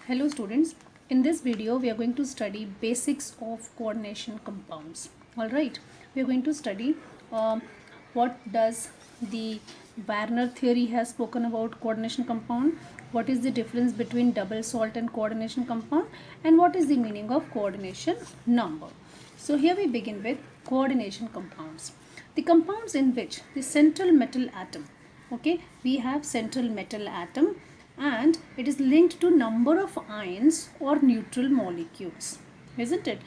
Hello students, in this video we are going to study basics of coordination compounds. Alright, we are going to study what does the Werner theory has spoken about coordination compound, what is the difference between double salt and coordination compound, and what is the meaning of coordination number. So here we begin with coordination compounds. The compounds in which the central metal atom, okay, we have central metal atom and it is linked to number of ions or neutral molecules, isn't it?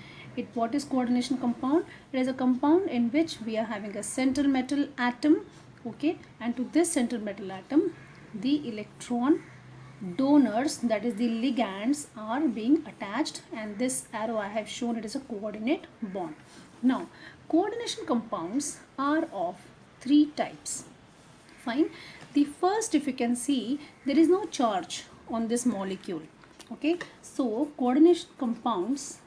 What is coordination compound? It is a compound in which we are having a central metal atom, okay, and to this central metal atom the electron donors, that is the ligands, are being attached, and this arrow I have shown, it is a coordinate bond. Now coordination compounds are of three types. Fine. The first, if you can see, there is no charge on this molecule. Okay. So coordination compounds,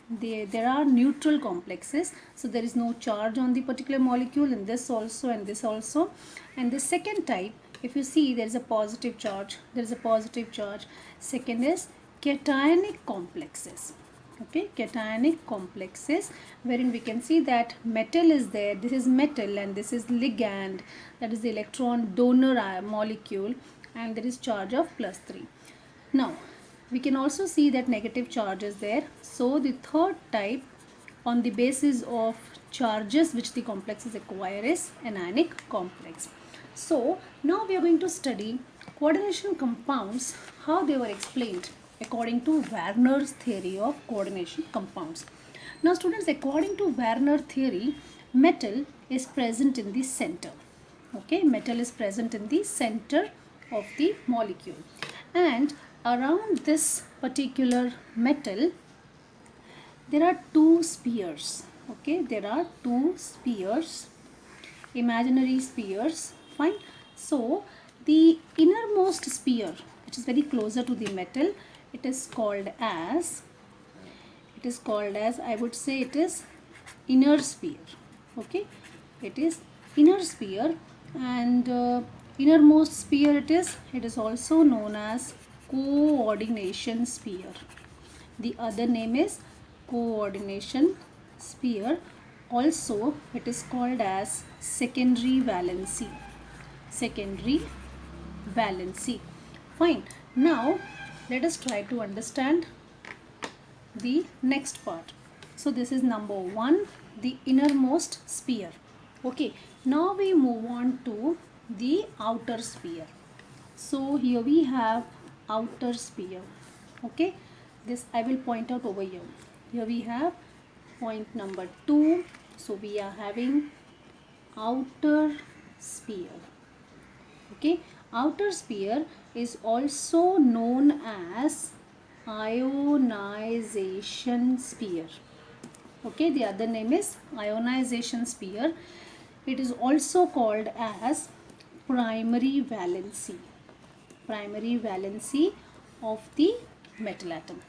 there are neutral complexes. So there is no charge on the particular molecule in this also and this also. And the second type, if you see, there is a positive charge. There is a positive charge. Second is cationic complexes. Okay, cationic complexes, wherein we can see that metal is there, this is metal and this is ligand, that is the electron donor molecule, and there is charge of +3. Now we can also see that negative charge is there. So the third type on the basis of charges which the complexes acquire is anionic complex. So now we are going to study coordination compounds, how they were explained according to Werner's theory of coordination compounds. Now students, according to Werner theory, metal is present in the center. Okay, metal is present in the center of the molecule, and around this particular metal there are two spheres. Okay, there are two spheres, imaginary spheres. Fine. So the innermost sphere, which is very closer to the metal, it is called as I would say it is inner sphere. Okay, it is inner sphere, and innermost sphere it is also known as coordination sphere. The other name is coordination sphere. Also it is called as secondary valency. Secondary valency. Fine. Now let us try to understand the next part. So this is number 1, the innermost sphere. Okay, now we move on to the outer sphere. So here we have outer sphere. Okay, this I will point out over here. Here we have point number 2. So we are having outer sphere. Okay, outer sphere is also known as ionization sphere. Okay, the other name is ionization sphere. It is also called as primary valency. Primary valency of the metal atom.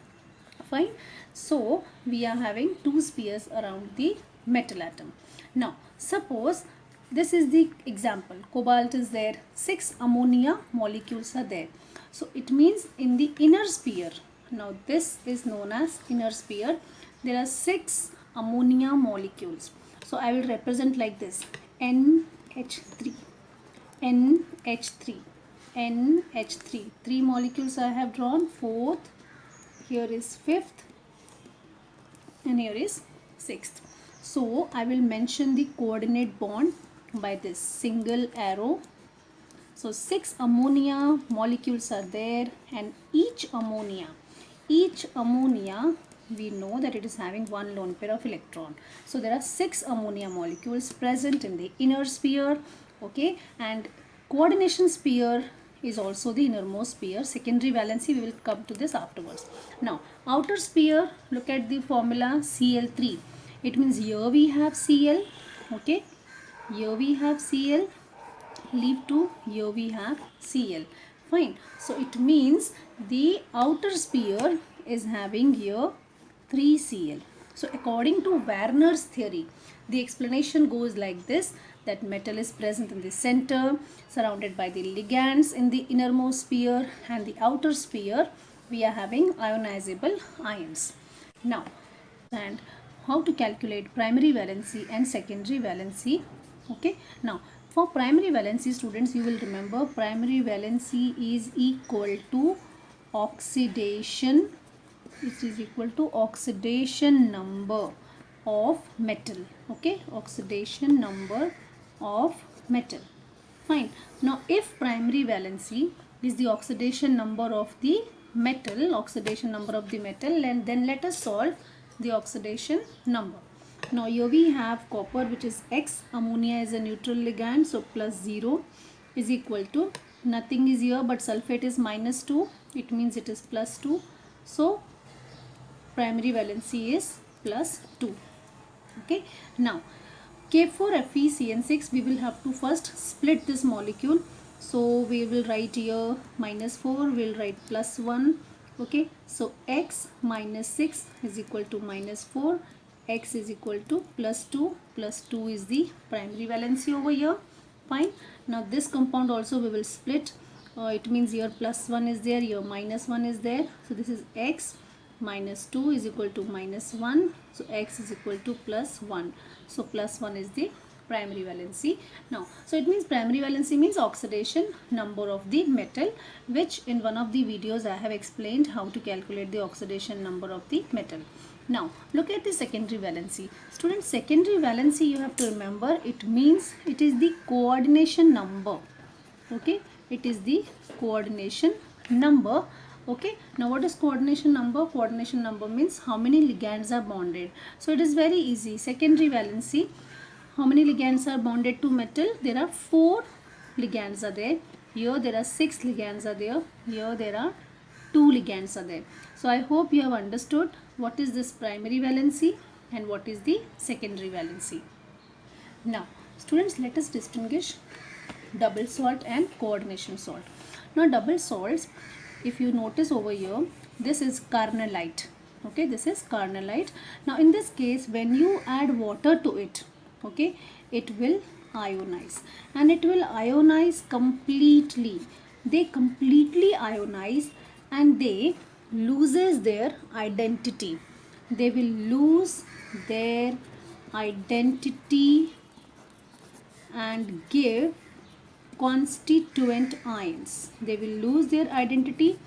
Fine. So we are having two spheres around the metal atom. Now suppose this is the example. Cobalt is there, 6 ammonia molecules are there. So it means in the inner sphere, now this is known as inner sphere, there are 6 ammonia molecules. So I will represent like this: NH3, NH3, NH3. 3 molecules I have drawn, 4th, here is 5th, and here is 6th. So I will mention the coordinate bond by this single arrow. So 6 ammonia molecules are there, and each ammonia we know that it is having one lone pair of electron. So there are 6 ammonia molecules present in the inner sphere. Okay, and coordination sphere is also the innermost sphere. Secondary valency, we will come to this afterwards. Now outer sphere, look at the formula Cl3. It means here we have Cl. Okay, here we have Cl, leave 2, here we have Cl. Fine. So it means the outer sphere is having here 3 Cl. So according to Werner's theory, the explanation goes like this, that metal is present in the center, surrounded by the ligands in the innermost sphere, and the outer sphere we are having ionizable ions. Now, and how to calculate primary valency and secondary valency. Okay, now for primary valency, students, you will remember primary valency is equal to oxidation, it is equal to oxidation number of metal. Okay, oxidation number of metal. Fine. Now if primary valency is the oxidation number of the metal, and then let us solve the oxidation number. Now here we have copper, which is X, ammonia is a neutral ligand, so plus 0 is equal to, nothing is here but sulfate is minus 2, it means it is plus 2, so primary valency is plus 2. Okay, now K4FeCN6, we will have to first split this molecule. So we will write here minus 4, we will write plus 1. Okay, so X minus 6 is equal to minus 4, X is equal to plus 2 is the primary valency over here. Fine. Now this compound also we will split. It means here plus 1 is there, here minus 1 is there. So this is X minus 2 is equal to minus 1. So X is equal to plus 1. So plus 1 is the primary valency. Now, so it means primary valency means oxidation number of the metal, which in one of the videos I have explained how to calculate the oxidation number of the metal. Now, look at the secondary valency. Students, secondary valency, you have to remember, it means it is the coordination number. Okay, it is the coordination number. Okay, now what is coordination number? Coordination number means how many ligands are bonded. So it is very easy. Secondary valency, how many ligands are bonded to metal? There are 4 ligands are there. Here there are 6 ligands are there. Here there are 2 ligands are there. So I hope you have understood what is this primary valency and what is the secondary valency. Now students, let us distinguish double salt and coordination salt. Now double salts, if you notice over here, this is carnallite. Okay, this is carnallite. Now in this case, when you add water to it, okay, it will ionize, and it will ionize completely. They completely ionize and they loses their identity. They will lose their identity and give constituent ions. They will lose their identity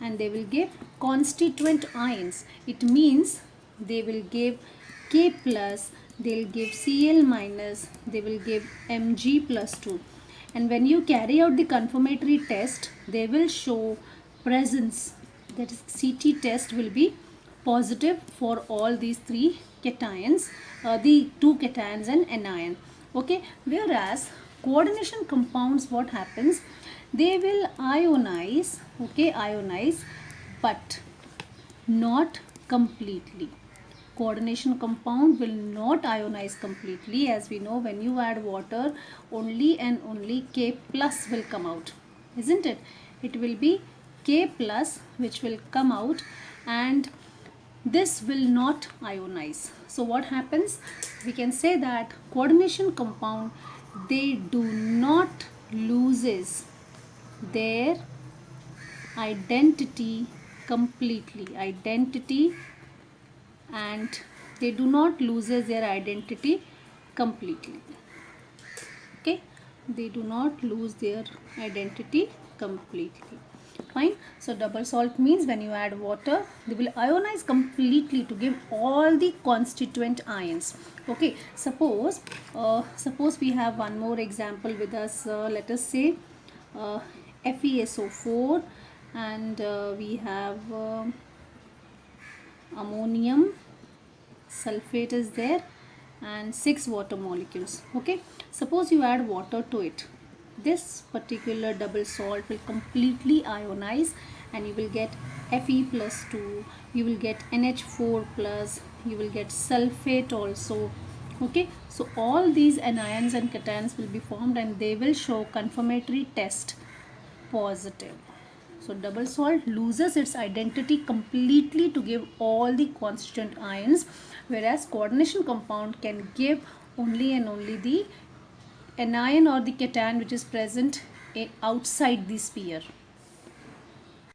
and they will give constituent ions. It means they will give K plus, they will give Cl minus, they will give Mg plus 2. And when you carry out the confirmatory test, they will show presence, that is CT test will be positive for all these 3 cations, the 2 cations and anion. Okay, whereas coordination compounds, what happens, they will ionize, okay, ionize, but not completely. Coordination compound will not ionize completely. As we know, when you add water, only and only K plus will come out, isn't it? It will be K plus which will come out, and this will not ionize. So what happens? We can say that coordination compound, they do not loses their identity completely. And they do not loses their identity completely. Okay, they do not lose their identity completely. Fine. So double salt means when you add water, they will ionize completely to give all the constituent ions. Okay, suppose we have one more example with us. Let us say FeSO4, and we have ammonium sulfate is there, and 6 water molecules. Okay, suppose you add water to it, this particular double salt will completely ionize, and you will get Fe plus 2, you will get NH4 plus, you will get sulfate also. Okay, so all these anions and cations will be formed, and they will show confirmatory test positive. So double salt loses its identity completely to give all the constituent ions, whereas coordination compound can give only and only the anion or the cation which is present outside the sphere.